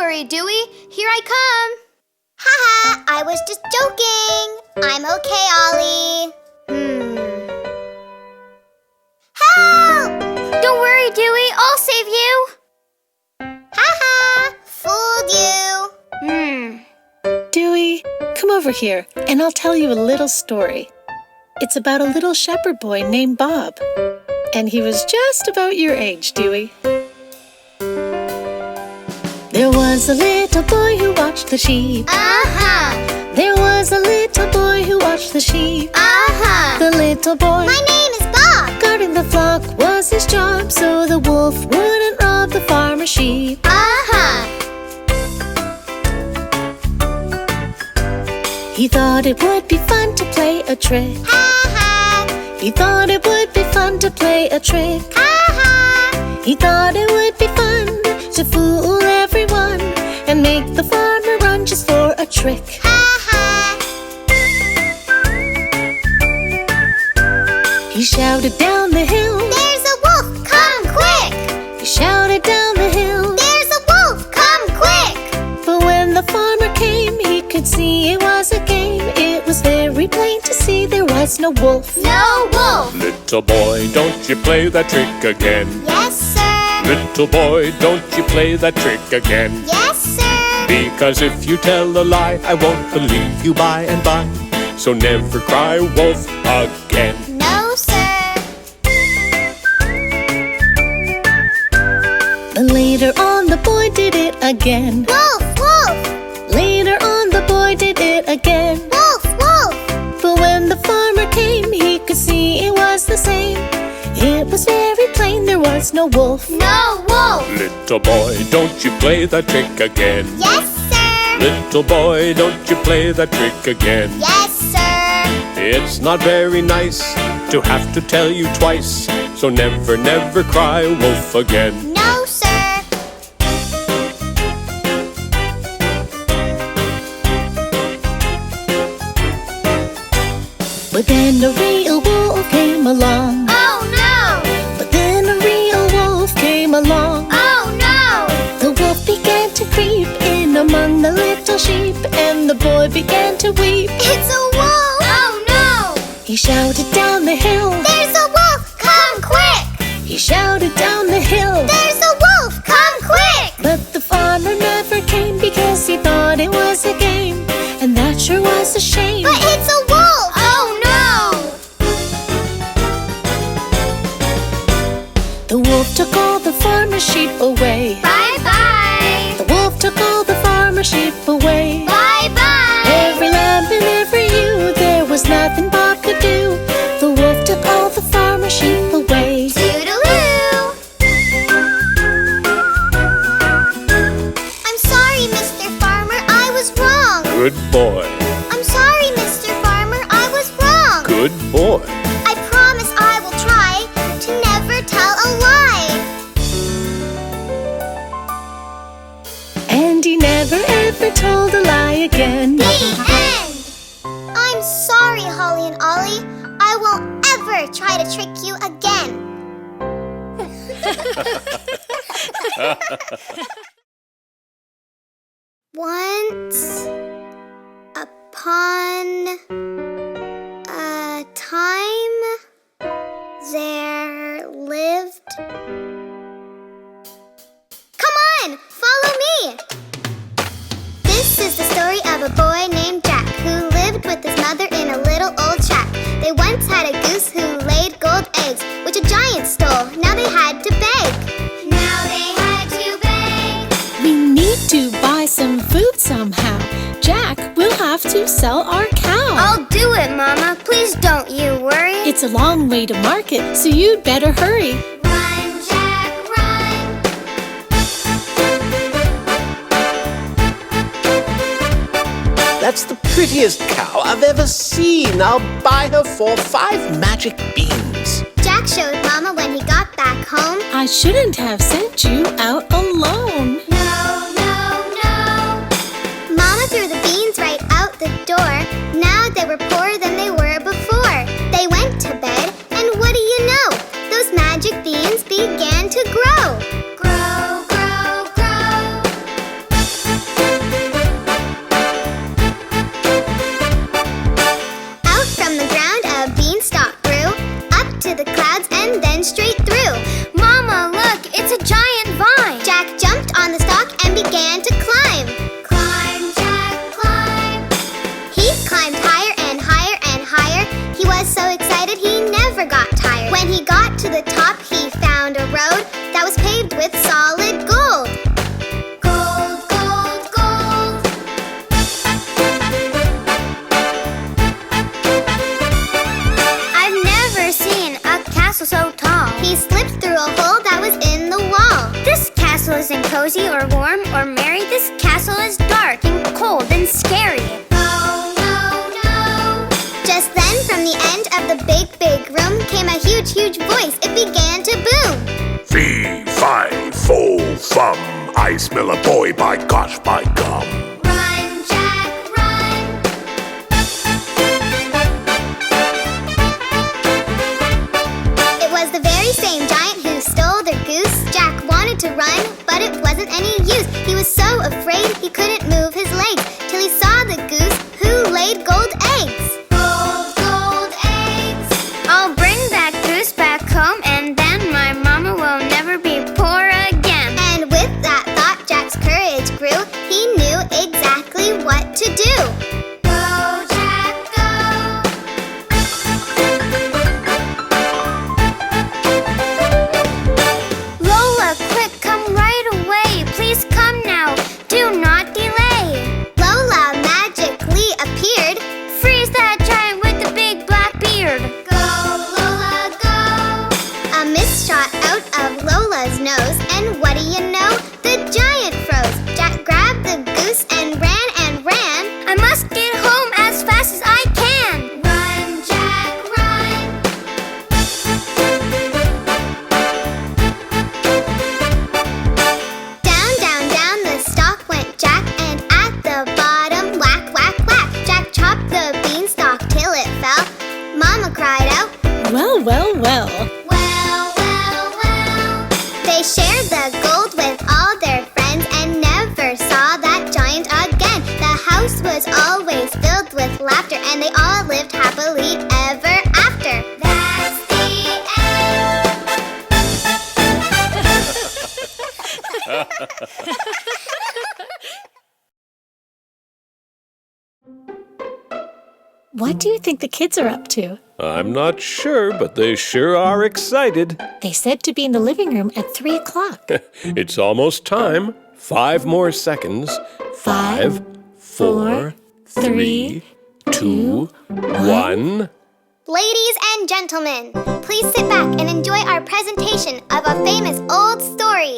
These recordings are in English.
worry, Dewey. Here I come. Haha, I was just joking. I'm okay, Ollie. Help! Don't worry, Dewey. I'll save you. Haha, fooled you. Dewey, come over here, and I'll tell you a little story. It's about a little shepherd boy named Bob. And he was just about your age, Dewey. There was a little boy who watched the sheep. There was a little boy who watched the sheep. The little boy, My name is Bob. guarding the flock was his job, so the wolf wouldn't rob the farmer's sheep. He thought it would be fun to play a trick. He thought it would be fun to play a trick. He thought it would be fun to fool everyone and make the farmer run just for a trick. He shouted down the hill, There's a wolf, come quick. he shouted down the hill. There's a wolf, come quick. But when the farmer came, he could see it was a game. It was very plain to see there was no wolf. No wolf. Little boy, don't you play that trick again. Yes, sir. Little boy, don't you play that trick again. Yes, sir. Because if you tell a lie, I won't believe you by and by. So never cry wolf again. No, sir. But later on the boy did it again. Wolf, wolf. Later on the boy did it again. Wolf, wolf. But when the farmer came, he could see it was the same. It was very plain there was no wolf. No wolf. Little boy, don't you play that trick again. Yes, sir. Little boy, don't you play that trick again. Yes, sir. It's not very nice to have to tell you twice. So never, never cry wolf again. No, sir. But then a real wolf came along. Oh, no. But then a real wolf came along. Oh, no. The wolf began to creep in among the little sheep, and the boy began to weep. It's a wolf. Oh, no. He shouted down the hill. There's a wolf, come quick. He shouted down the hill. There's a wolf, come quick. But the farmer never came because he thought it was a game, and that sure was a shame. But it's a wolf. Oh, no. The wolf took all the farmer's sheep away. Bye-bye. The wolf took all the farmer's sheep away. Bye-bye. Every lamb and every ewe, there was nothing Bob could do. The wolf took all the farmer's sheep away. Toodaloo. I'm sorry, Mr. Farmer, I was wrong. Good boy. I'm sorry, Mr. Farmer, I was wrong. Good boy. I promise I will try to never tell a lie. And he never ever told a lie again. The end. I'm sorry, Holly and Ollie. I won't ever try to trick you again. Once upon a time, there lived... Come on, follow me! This is the story of a boy named Jack who lived with his mother in a little old shack. They once had a goose who laid gold eggs, which a giant stole. Now they had to beg. Now they had to beg. We need to buy some food somehow. Jack, we'll have to sell our cow. I'll do it, Mama. Please don't you worry. It's a long way to market, so you'd better hurry. Run, Jack, run. That's the prettiest cow I've ever seen. I'll buy her for 5 magic beans. Jack showed Mama when he got back home. I shouldn't have sent you out alone. No, no, no. Mama threw the beans right out the door. Now they were poorer than they were before. They went to bed, and what do you know? Those magic beans began to grow. Grow, grow, grow. isn't cozy or warm or merry. This castle is dark and cold and scary. No, no, no. Just then, from the end of the big, big room came a huge, huge voice. It began to boom. Fee, fi, fo, fum. I smell a boy, by gosh, by gum. Run, Jack, run. It was the very same giant who stole their goose. Jack wanted to run, but it wasn't any use. He was so afraid he couldn't move his legs till he saw the goose who laid gold eggs. Gold, gold eggs. I'll bring that goose back home, and then my mama will never be poor again. And with that thought, Jack's courage grew. He knew exactly what to do. Go, Jack, go. Lola, quick, come right away. Please come now. Do not delay. Lola magically appeared. Freeze that giant with the big black beard. Go, Lola, go. A mist shot out of Lola's nose, and what do you know? The giant froze. Jack grabbed the goose and ran and ran. I must get home as fast as I can. Run, Jack, run. Down, down, down the stalk went Jack, and at the bottom, whack, whack, whack. Jack chopped the beanstalk till it fell. Mama cried out, Well, well, well. well, well, well. They shared the gold with all their friends and never saw that giant again. The house was always filled with laughter, and they all lived happily ever after. That's the What do you think the kids are up to? I'm not sure, but they sure are excited. They said to be in the living room at 3 o'clock. It's almost time. 5 more seconds. 5, 4, 3, 2, 1. Ladies and gentlemen, please sit back and enjoy our presentation of a famous old story.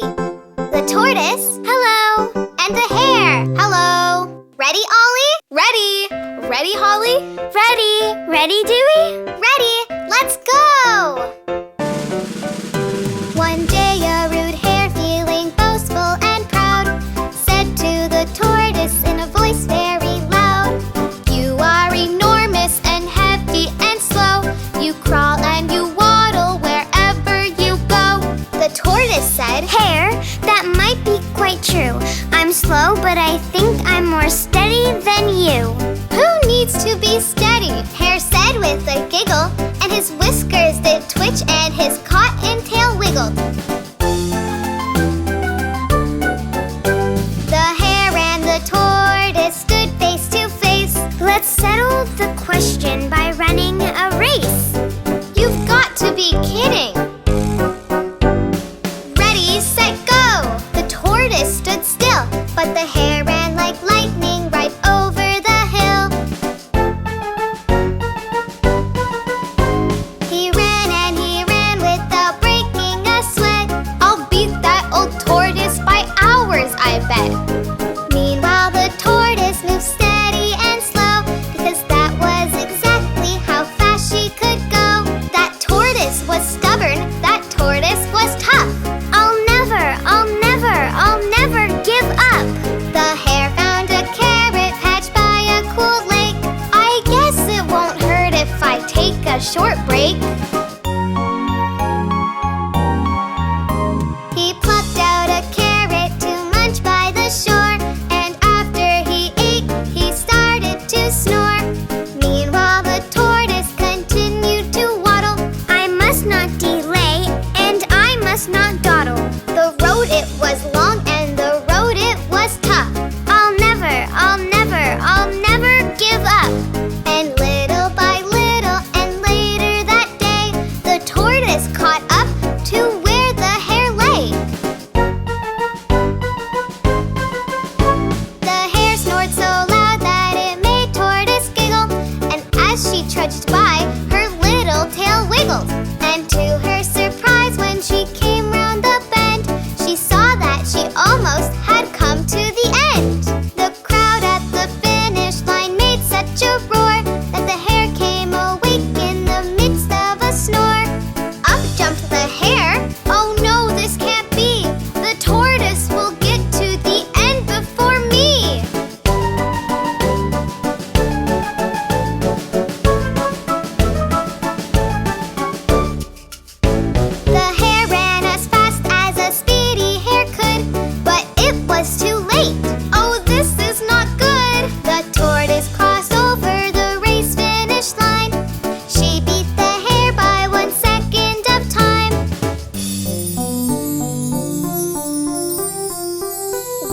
The tortoise, hello, and the hare, hello. Ready, Ollie? Ready. Ready, Holly? Ready? Ready, Dewey? Ready, let's go! One day a rude hare, feeling boastful and proud, said to the tortoise in a voice very loud, You are enormous and heavy and slow. You crawl and you waddle wherever you go. The tortoise said, Hare, that might be quite true. I'm slow, but I think I'm more steady than you. Who needs to be steady? Hare said with a giggle, and his whiskers did twitch and his cotton tail wiggled. The hare and the tortoise stood face to face. Let's settle the question by running a race. You've got to be kidding! Ready, set, go! The tortoise stood still, but the hare ran like lightning right over the hill. He ran and he ran without breaking a sweat. I'll beat that old tortoise by hours, I bet. Meanwhile, the tortoise moved steady and slow, because that was exactly how fast she could go. That tortoise was stubborn, that tortoise was tough.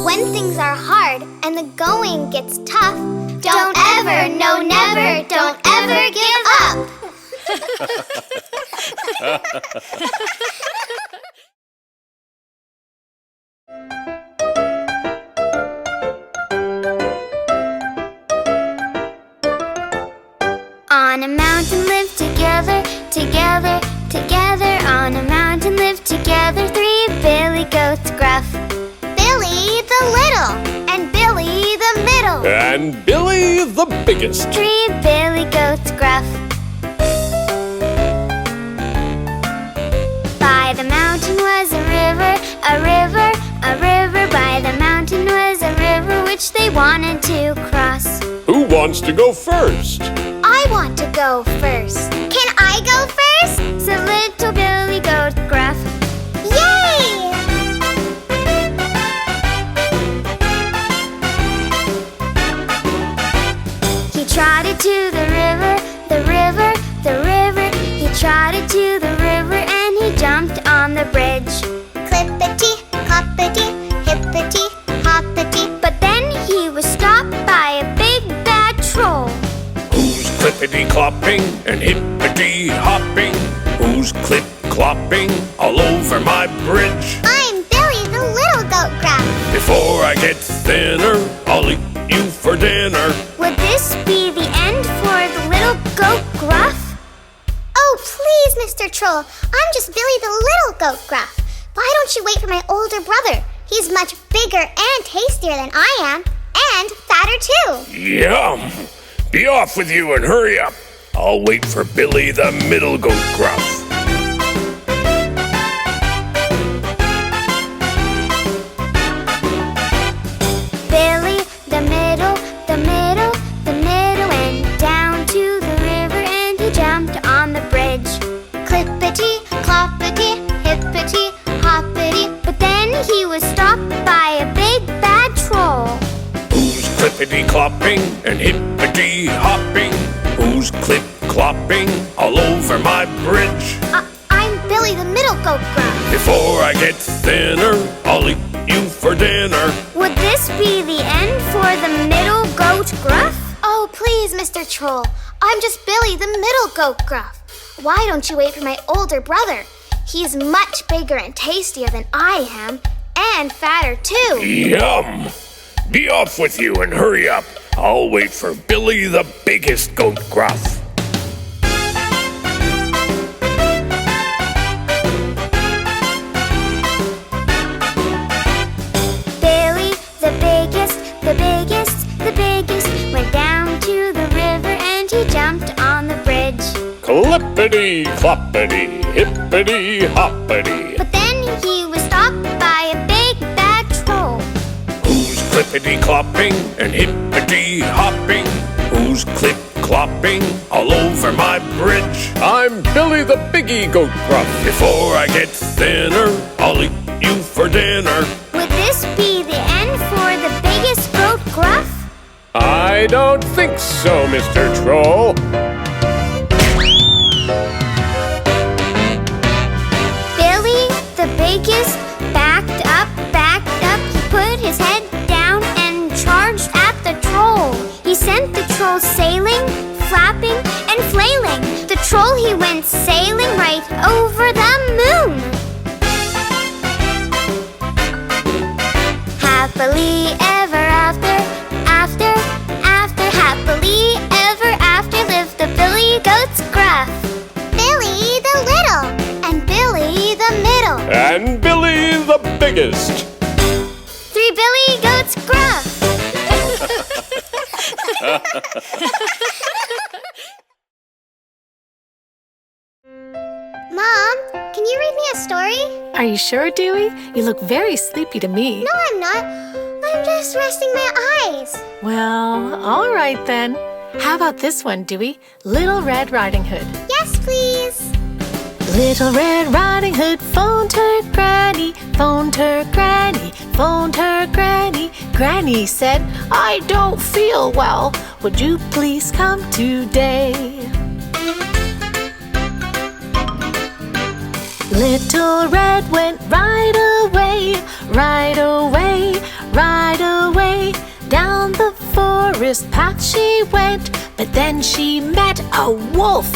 When things are hard and the going gets tough, don't ever, no never, don't ever give up. On a mountain live together, together, together. On a mountain live together 3 billy goats gruff. Billy the little, and Billy the middle, And Billy the biggest. 3 billy goats gruff. By the mountain was a river, a river, a river. By the mountain was a river which they wanted to cross. Who wants to go first? I want to go first. Can I go first? Said little Billy Goat Gruff. Yay! He trotted to the river, the river, the river. He trotted to the river and he jumped on the bridge. Clippity, cloppity, hippity, hoppity. But then he was stopped by a big bad troll. Who's clippity-clopping and hippity-hopping? Who's clip-clopping all over my bridge? I'm Billy the little goat gruff. Before I get thinner, I'll eat you for dinner. Would this be the end for the little goat Gruff? Oh, please, Mr. Troll. I'm just Billy the little goat gruff. Why don't you wait for my older brother? He's much bigger and tastier than I am, and fatter too. Yum! Be off with you and hurry up. I'll wait for Billy the middle goat gruff. Billy, the middle, the middle, the middle, went down to the river and he jumped on the bridge. Clippity, cloppity, hippity, hoppity. But then he was stopped by a big bad troll. Who's clippity-clopping and hippity-hopping? Who's clip-clopping all over my bridge? I'm Billy the middle goat gruff. Before I get thinner, I'll eat you for dinner. Would this be the end for the middle goat Gruff? Oh, please, Mr. Troll. I'm just Billy the middle goat gruff. Why don't you wait for my older brother? He's much bigger and tastier than I am, and fatter too. Yum! Be off with you and hurry up. I'll wait for Billy the biggest goat gruff. Billy, the biggest, the biggest, the biggest, went down to the river and he jumped on the bridge. Clippity-cloppity, hippity-hoppity. But then he was stopped by a big bad troll. Who's clippity-clopping and hippity-hopping? Who's clip-clopping all over my bridge? I'm Billy the biggie goat gruff. Before I get thinner, I'll eat you for dinner. Would this be the end for the biggest goat Gruff? I don't think so, Mr. Troll. Billy, the biggest, backed up. He put his head down and charged at the troll. He sent the troll sailing, flapping, and flailing. The troll, he went sailing right over the moon. Happily ever after, happily ever after lived the Billy Goats Gruff. Billy the little, and Billy the middle. And Billy the biggest. 3 Billy Goats Gruff. Mom, can you read me a story? Are you sure, Dewey? You look very sleepy to me. No, I'm not. I'm just resting my eyes. Well, all right then. How about this one, Dewey? Little Red Riding Hood. Yes, please. Little Red Riding Hood phoned her granny, phoned her granny, phoned her granny. Granny said, I don't feel well. Would you please come today? Little Red went right away, right away, right brisk path she went, but then she met a wolf.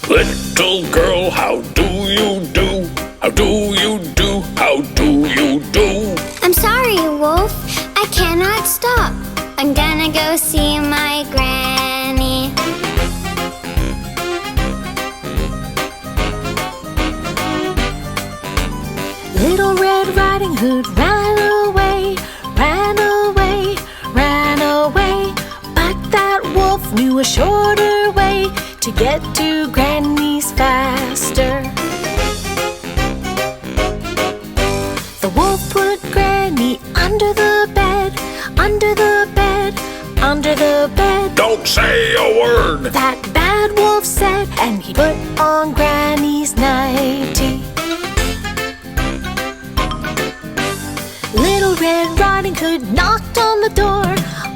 Little girl, how do you do? How do you do? How do you do? I'm sorry, Wolf. I cannot stop. I'm gonna go see my granny. Little Red Riding Hood ran away, ran away, ran away. But that wolf knew a shorter way to get to Granny's faster. The wolf put Granny under the bed, under the bed, under the bed. Don't say a word! That bad wolf said, and he put on Granny's nightie. Little Red Riding Hood knocked on the door,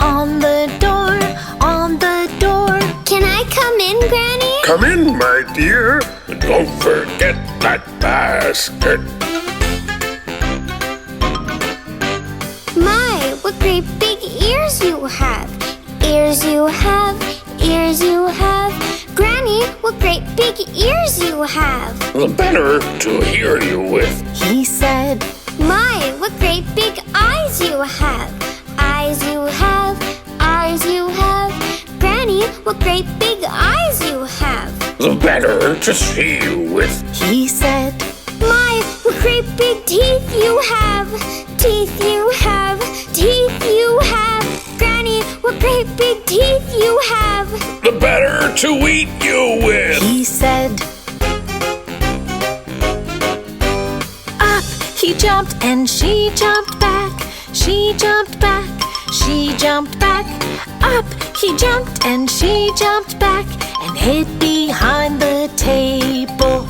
on the door, on the door. Can I come in, Granny? Come in, my dear, and don't forget that basket. My, what great big ears you have. Ears you have, ears you have. Granny, what great big ears you have. The better to hear you with. He said, My, what great big eyes you have. Eyes you have, eyes you have. Granny, what great big eyes you have. The better to see you with. he said, My, what great big teeth you have. Teeth you have, teeth you have. Granny, what great big teeth you have. The better to eat you with. he said. Up he jumped and she jumped back. She jumped back, she jumped back. Up he jumped and she jumped back and hid behind the table.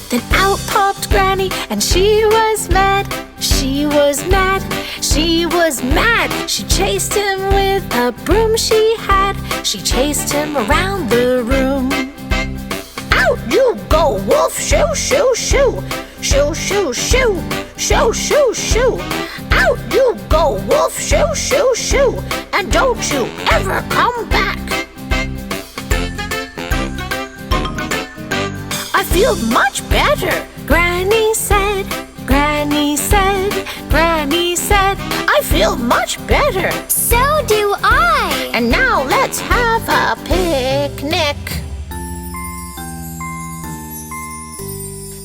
Then out popped Granny and she was mad. She was mad, she was mad. She chased him with a broom she had. She chased him around the room. Out you go, wolf, shoo, shoo, shoo. Shoo, shoo, shoo, shoo, shoo, shoo. Out you go, wolf, shoo, shoo, shoo. And don't you ever come back. I feel much better, Granny said. Granny said, Granny said, I feel much better. So do I. And now let's have a picnic.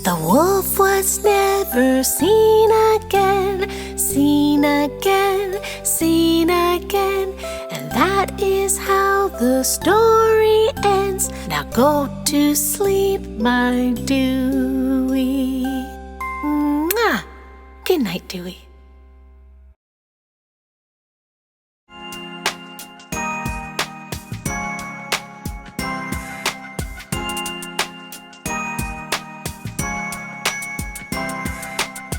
The wolf was never seen again, seen again, seen again. And that is how the story ends. Now go to sleep, my Dewey. Mwah. Good night, Dewey.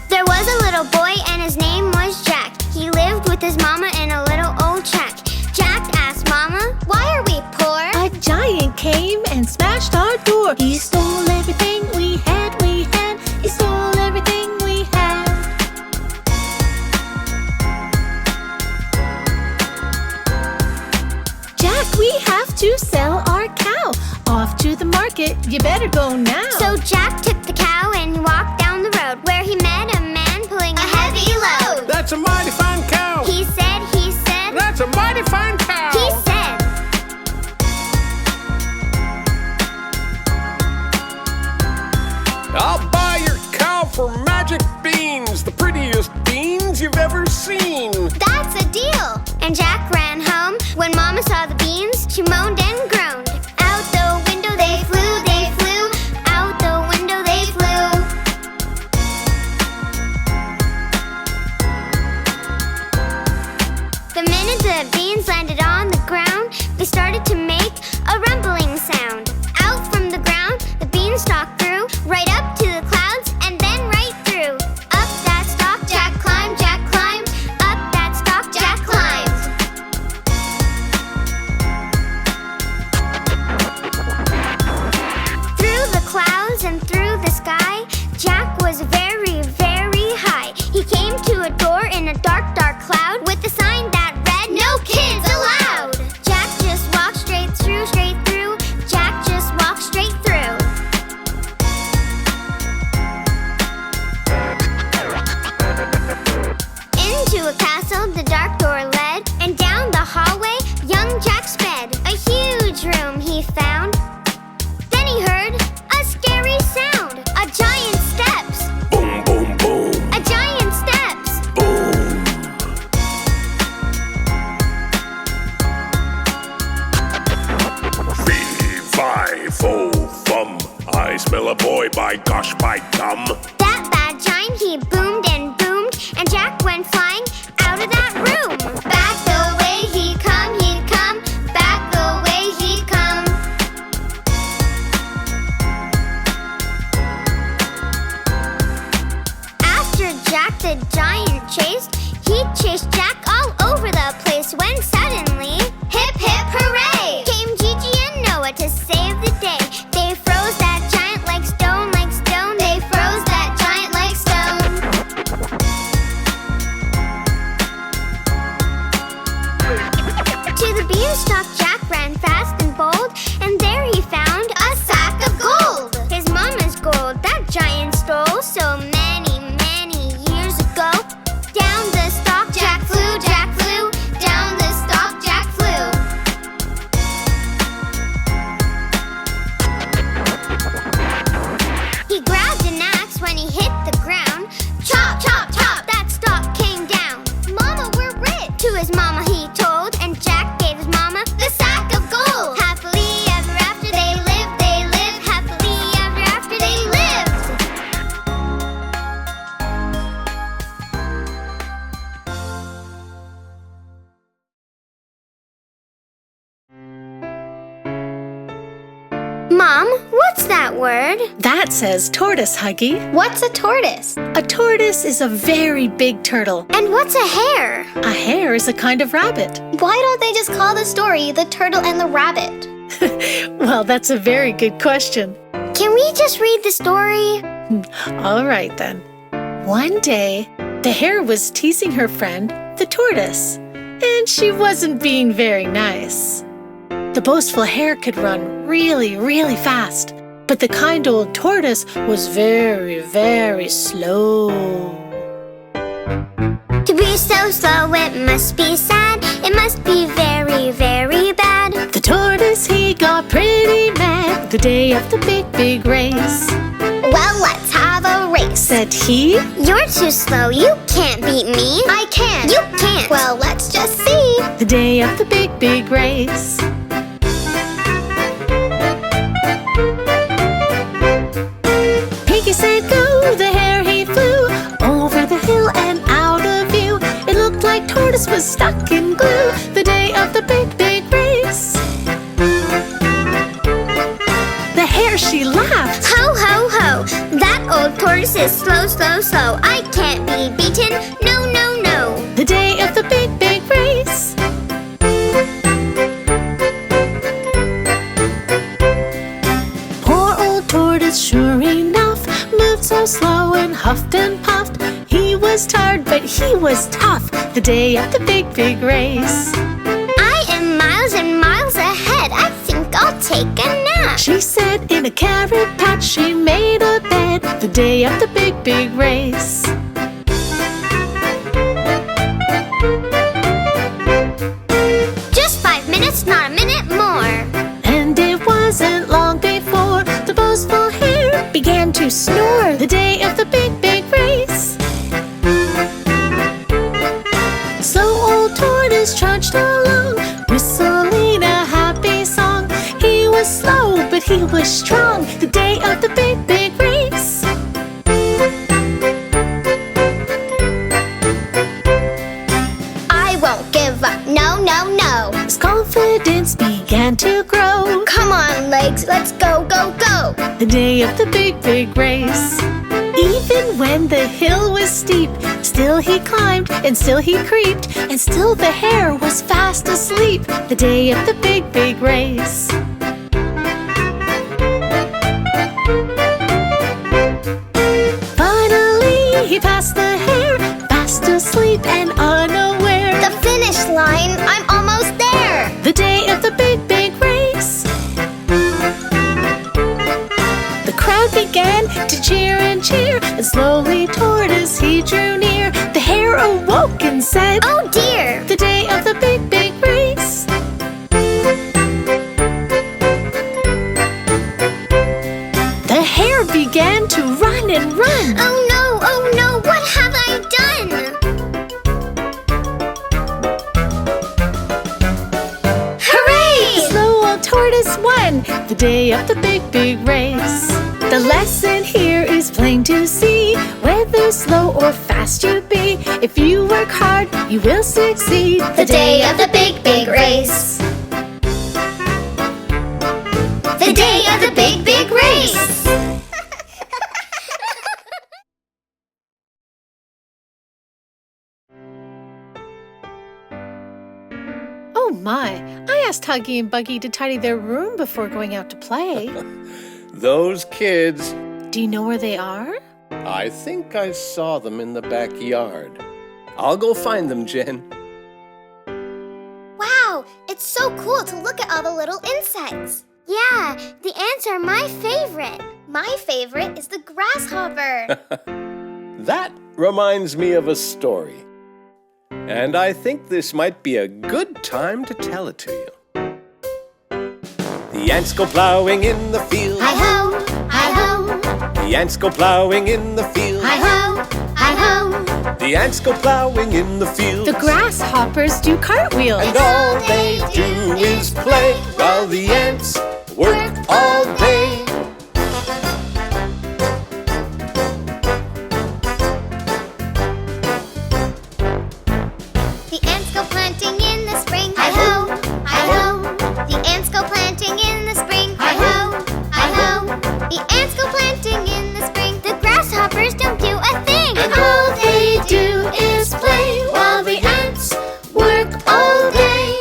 There was a little boy and his name was Jack. He lived with his mama in a little old shack. Jack asked Mama, why are we poor? A giant came and smashed our door. He stole everything we had, we had. He stole everything we had. Jack, we have to sell our cow. Off to the market, you better go now. So Jack took the cow and walked down the road where he met a man pulling a heavy load. That's a mighty fine cow. He said, That's a mighty fine cow. he said. I'll buy your cow for magic beans, the prettiest beans you've ever seen. That's a deal. And Jack ran home. When Mama saw the beans, she moaned and groaned. Out the window they flew, they flew. Out the window they flew. The minute the beans landed on the ground, they started to make a rumbling sound. Out from the ground, the beanstalk grew, right up to the clouds and then right through. Up that stalk, Jack climbed, Jack climbed. Up that stalk, Jack climbed. fo fum. I smell a boy, by gosh, by gum. That bad giant, he boomed and boomed, and Jack went flying out of that room. Back the way he'd come, back the way he'd come. After Jack the giant chased, he chased Jack all over the place when suddenly, Hip hip hooray! came Gigi and Noah to save the day. They froze that giant like stone, like stone. They froze that giant like stone. To the beanstalk, Jack ran fast and bold, and there he found A sack of gold. his mama's gold that giant stole so many, many years ago. Down the stalk, Jack flew, down the stalk Jack flew. he grabbed an axe when he hit the ground. Chop, chop, chop. That stalk came down. Mama, we're rich. To his mama he told, and Jack gave his mama The sack of gold. happily ever after they lived. Happily ever after they lived. Mom, what's that word? That says tortoise, Huggy. What's a tortoise? A tortoise is a very big turtle. And what's a hare? A hare is a kind of rabbit. Why don't they just call the story The Turtle and the Rabbit? Well, that's a very good question. Can we just read the story? All right, then. One day, the hare was teasing her friend, the tortoise, and she wasn't being very nice. The boastful hare could run really, really fast, but the kind old tortoise was very, very slow. To be so slow, it must be sad. It must be very, very bad. The tortoise, he got pretty mad the day of the big, big race. Well, let's have a race. Said he, You're too slow, you can't beat me. I can't. You can't. Well, let's just see. the day of the big, big race. Pinky said go, the hare he flew over the hill and out of view. It looked like tortoise was stuck in glue the day of the big, big race. The hare, she laughed. Ho, ho, ho. That old tortoise is slow, slow, slow. I can't be beaten. No, no, no. The day of the big, big race. Poor old tortoise, sure enough, moved so slow and huffed and puffed. He was tired, but he was tough the day of the big, big race. I am miles and miles ahead. I think I'll take a nap. She said in a carrot patch she made a bed the day of the big, big race. Just 5 minutes, not a minute more. And it wasn't long before the boastful hare began to snore the day of the big, big race. So old tortoise trudged along, whistling a happy song. He was slow, but he was strong the day of the big, big race. I won't give up. No, no, no. His confidence began to grow Come on, legs. Let's go, go, go. the day of the big, big race. Even when the hill was steep, still he climbed and still he creeped, and still the hare was fast asleep the day of the big, big race. Finally he passed the hare, fast asleep and unaware. The finish line. I'm almost there. The day of the big, big race. The crowd began to cheer and cheer, and slowly tortoise he drew near. The hare awoke and said, Oh dear. the day of the big, big race. The hare began to run and run. Oh no, what have I done? The slow old tortoise won the day of the big race. The lesson here is plain to see. Whether slow or fast you be, if you work hard, you will succeed. The day of the big race. The day of the big race. Oh my, I asked Huggy and Buggy to tidy their room before going out to play. Those kids. Do you know where they are? I think I saw them in the backyard. I'll go find them, Jen. Wow, it's so cool to look at all the little insects. Yeah, the ants are my favorite. My favorite is the grasshopper. That reminds me of a story. And I think this might be a good time to tell it to you. The ants go plowing in the field. Hi-ho, hi-ho. The ants go plowing in the field. Hi-ho, hi-ho. The ants go plowing in the field. The grasshoppers do cartwheels. And all they do is play while the ants work all day. The ants go planting in the spring. Hi-ho, hi-ho. The ants go planting in the spring. Hi-ho, hi-ho. The ants go planting in the spring. The grasshoppers don't do a thing. And all they do is play while the ants work all day.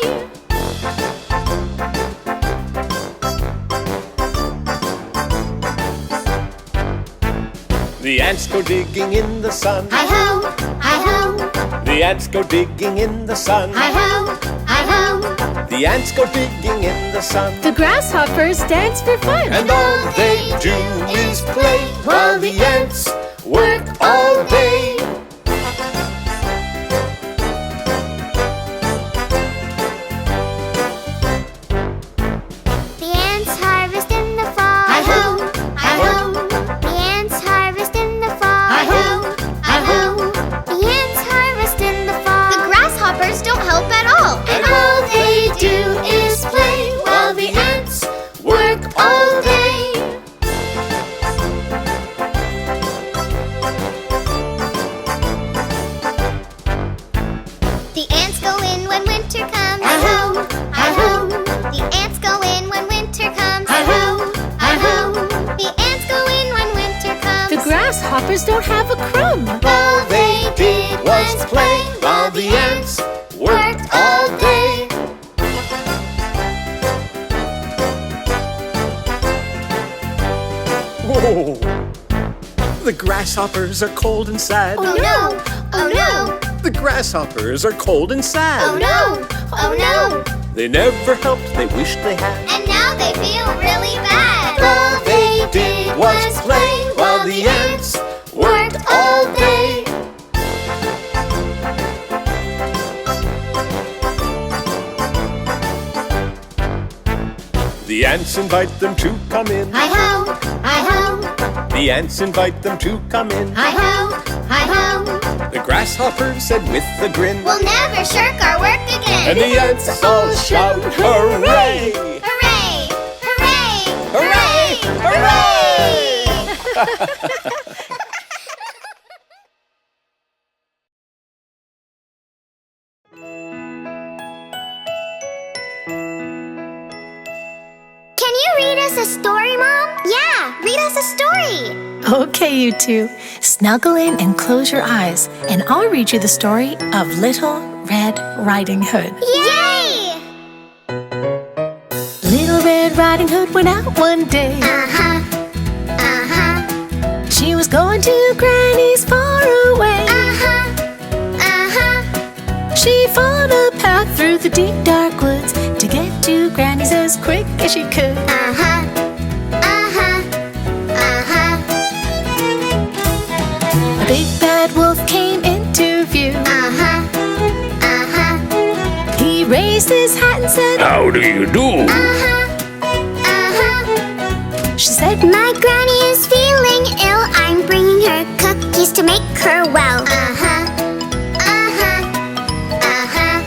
The ants go digging in the sun. Hi-ho, hi-ho. The ants go digging in the sun. Hi-ho, hi-ho. The ants go digging in the sun. The grasshoppers dance for fun. And all they do is play while the ants work all day. The ants harvest in the fall. Hi-ho, hi-ho. The ants harvest in the fall. Hi-ho, hi-ho. The ants harvest in the fall. The grasshoppers don't help at all. And all they do is play while the ants work all day. The ants go in when winter comes. Hi-ho, hi-ho. The ants go in when winter comes. Hi-ho, hi-ho. The ants go in when winter comes. The grasshoppers don't have a crumb. All they did was play while the ants worked all day. Whoa! The grasshoppers are cold and sad. Oh no! Oh no! The grasshoppers are cold and sad. Oh no! Oh no! They never helped, they wished they had. And now they feel really bad. All they did was play while the ants worked all day. The ants invite them to come in. Hi-ho, hi-ho. The ants invite them to come in. Hi-ho, hi-ho. The grasshoppers said with a grin. We'll never shirk our work again. And the ants all shout, hooray! Hooray! Hooray! Hooray! Hooray! Can you read us a story, Mom? Yeah, read us a story. Okay, you two, snuggle in and close your eyes, and I'll read you the story of Little Red Riding Hood. Yay! Little Red Riding Hood went out one day. Uh-huh. Uh-huh. She was going to Granny's far away. Uh-huh. Uh-huh. She followed a path through the deep dark woods to get to Granny's as quick as she could. Uh-huh. Uh-huh. Uh-huh. A big bad wolf came into view. Uh-huh. Uh-huh. He raised his hat and said, How do you do? Uh-huh. Uh-huh. she said, My granny is feeling ill. I'm bringing her cookies to make her well. Uh-huh. Uh-huh. Uh-huh.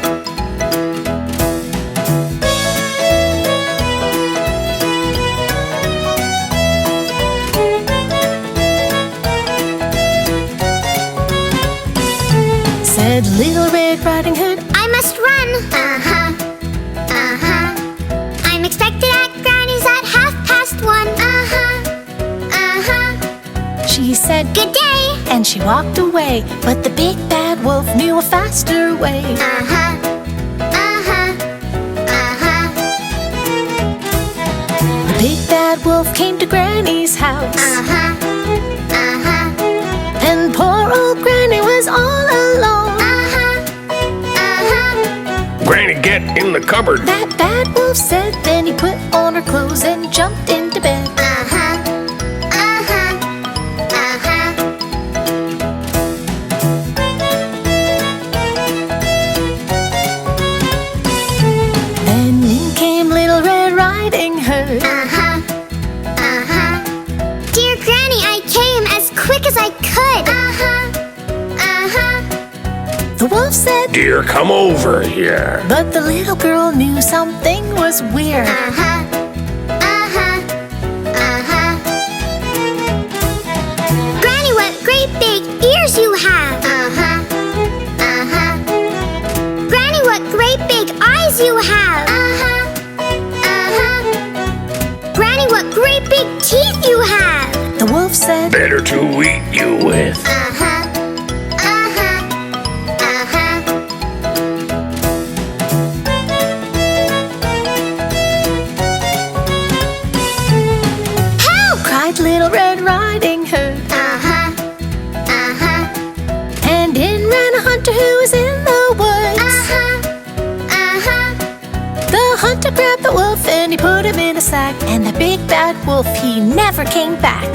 said Little Red Riding Hood. I must run. I'm expected at Granny's at 1:30. She said Good day. and she walked away. But the big bad wolf knew a faster way. The big bad wolf came to Granny's house. And poor old Granny was all alone. Granny, get in the cupboard. That bad wolf said, then he put on her clothes and jumped into bed. Then in came Little Red Riding Hood. Dear Granny, I came as quick as I could. The wolf said, Dear, come over here. but the little girl knew something was weird. Granny, what great big ears you have. Granny, what great big eyes you have. Granny, what great big teeth you have. The wolf said, Better to eat you with. cried Little Red Riding Hood. And in ran a hunter who was in the woods. The hunter grabbed the wolf and he put him in a sack. And the big bad wolf, he never came back.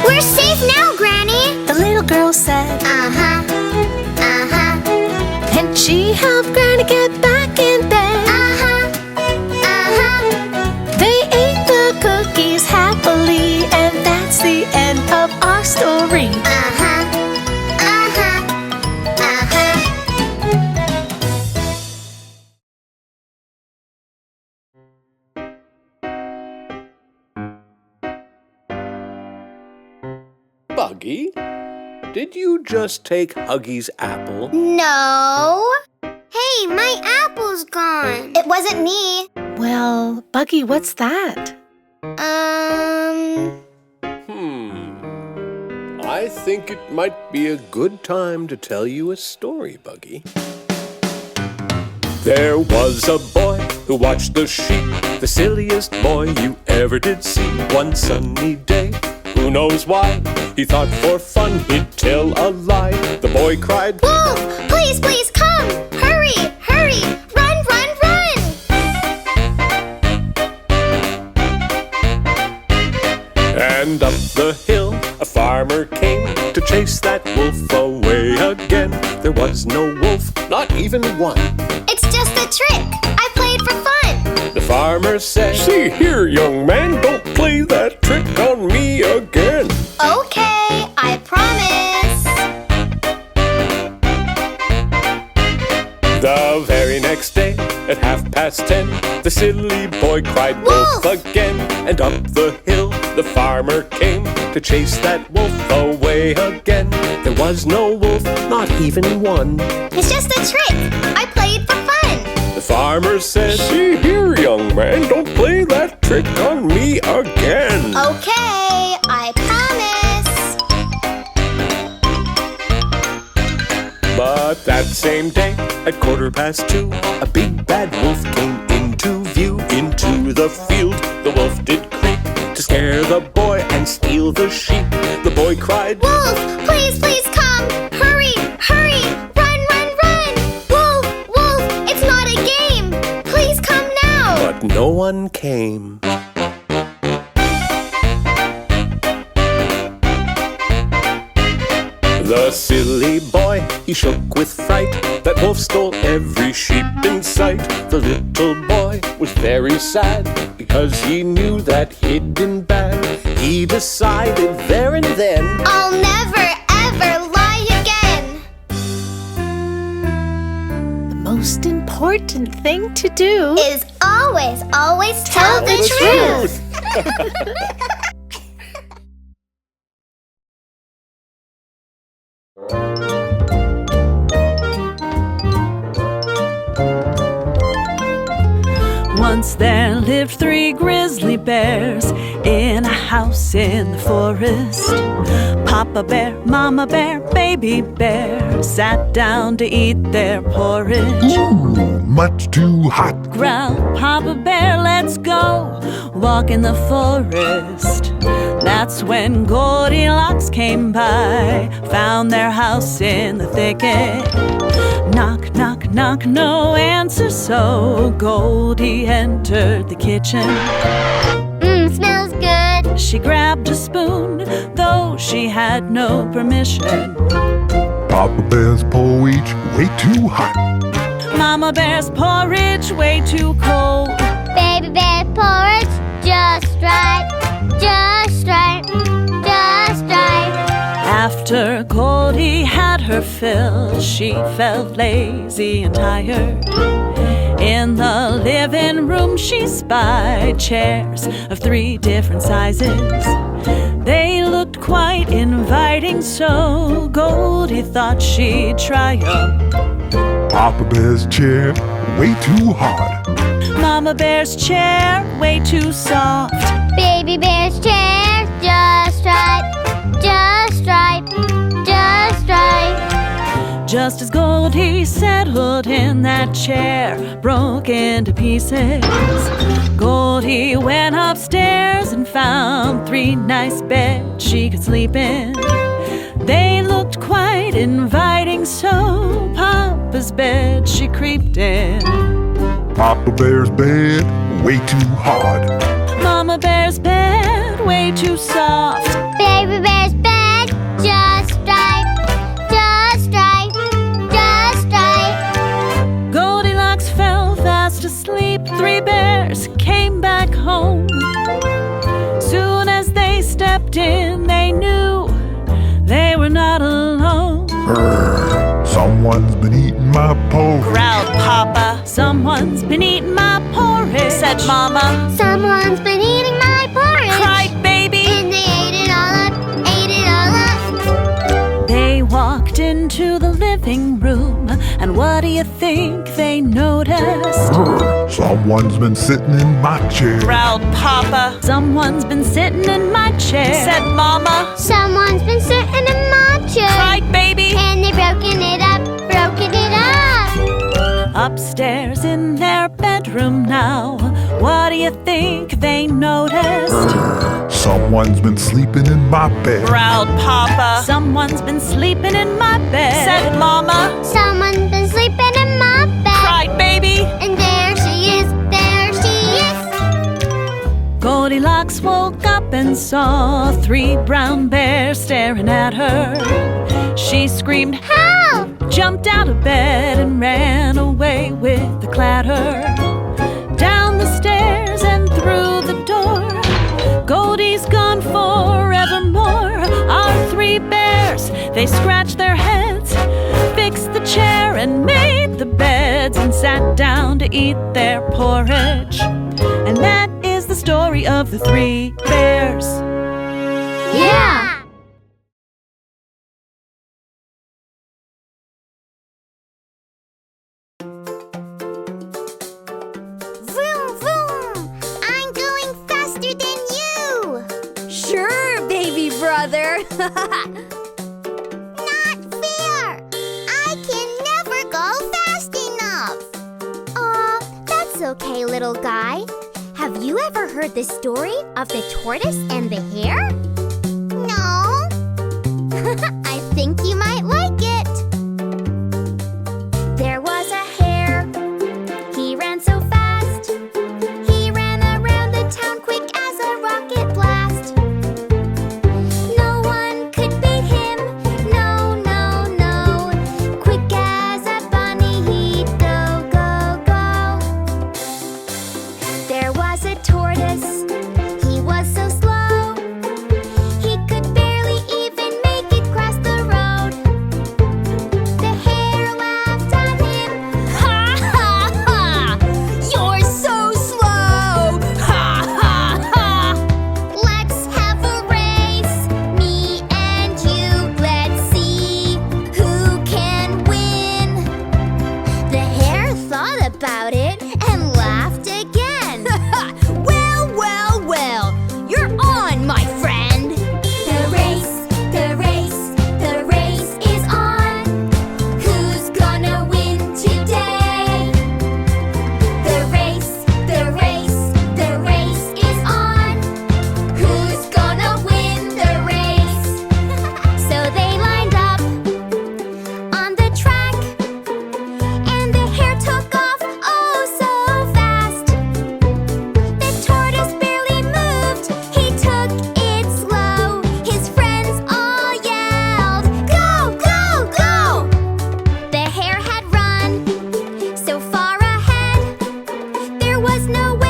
We're safe now, Granny. The little girl said, and she helped Granny get back in bed. They ate the cookies happily, and that's the end of our story. Buggy, did you just take Huggy's apple? No. Hey, my apple's gone. It wasn't me. Well, Buggy, what's that? I think it might be a good time to tell you a story, Buggy. There was a boy who watched the sheep, the silliest boy you ever did see. One sunny day, who knows why, he thought for fun he'd tell a lie. The boy cried, Wolf, please, please come. Hurry, hurry. Run, run, run. and up the hill a farmer came to chase that wolf away again. There was no wolf, not even one. It's just a trick. I played for fun. The farmer said, See here, young man, don't play that trick on me again. Okay, I promise. The very next day, at 10:30, the silly boy cried wolf again. And up the hill the farmer came to chase that wolf away again. There was no wolf, not even one. It's just a trick. I played for fun. The farmer said, See here, young man, don't play that trick on me again. Okay, I promise. But that same day, at 2:15, a big bad wolf came into view. Into the field the wolf did creep to scare the boy and steal the sheep. The boy cried, Wolf, please, please come. Hurry, hurry. Run, run, run. Wolf, wolf, it's not a game. Please come now. but no one came. The silly boy, he shook with fright. That wolf stole every sheep in sight. The little boy was very sad because he knew that he'd been bad. He decided there and then, I'll never, ever lie again. The most important thing to do Is always, always tell the truth. Once there lived 3 grizzly bears in a house in the forest. Papa bear, mama bear, baby bear sat down to eat their porridge. Ooh, much too hot. Growled Papa bear, let's go walk in the forest. That's when Goldilocks came by, found their house in the thicket. Knock, knock, knock, no answer, so Goldie entered the kitchen. Smells good. She grabbed a spoon, though she had no permission. Papa Bear's porridge way too hot. Mama bear's porridge way too cold. Baby bear porridge just right, just right, just right. After Goldie had her fill, she felt lazy and tired. In the living room she spied chairs of 3 different sizes. They looked quite inviting, so Goldie thought she'd try 'em. Papa Bear's chair way too hard. Mama bear's chair way too soft. Baby bear's chair just right, just right, just right. Just as Goldie settled in, that chair broke into pieces. Goldie went upstairs and found 3 nice beds she could sleep in. They looked quite inviting, so Papa's bed she creeped in. Papa Bear's bed way too hard. Mama bear's bed way too soft. Baby bear's bed just right, just right, just right. Goldilocks fell fast asleep. 3 bears came back home. Soon as they stepped in, they knew they were not alone. Someone's been eating my porridge. Growled Papa. Someone's been eating my porridge, said Mama. Someone's been eating my porridge. Cried Baby. And they ate it all up, ate it all up. They walked into the living room, and what do you think they noticed? Someone's been sitting in my chair. Growled Papa. Someone's been sitting in my chair, said Mama. Someone's been sitting in my chair. Cried Baby. And they broken it up, broken it up. Upstairs in their bedroom now, what do you think they noticed? Someone's been sleeping in my bed. Growled Papa. Someone's been sleeping in my bed, said Mama. Someone's been sleeping in my bed. Cried Baby. And there she is, there she is. Goldilocks woke up and saw 3 brown bears staring at her. She screamed, Help! jumped out of bed and ran away with the clatter. Down the stairs and through the door. Goldie's gone forevermore. Our 3 bears, they scratched their heads, fixed the chair and made the beds, and sat down to eat their porridge. And that is the story of the 3 bears. Yeah! Vroom, vroom! I'm going faster than you! Sure, baby brother. Not fair! I can never go fast enough! Aw, that's okay, little guy. Have you ever heard the story of the tortoise and the hare? No! I think you might like it. There was a hare. He ran so fast. He ran around the town quick as a rocket blast. No one could beat him. No, no, no. Quick as a bunny, he'd go, go, go. There was a tortoise. He was so slow. He could barely even make it cross the road. The hare laughed at him. Ha ha ha! You're so slow! Ha ha ha! Let's have a race, me and you. Let's see who can win. The hare thought about it and laughed again. there was no way.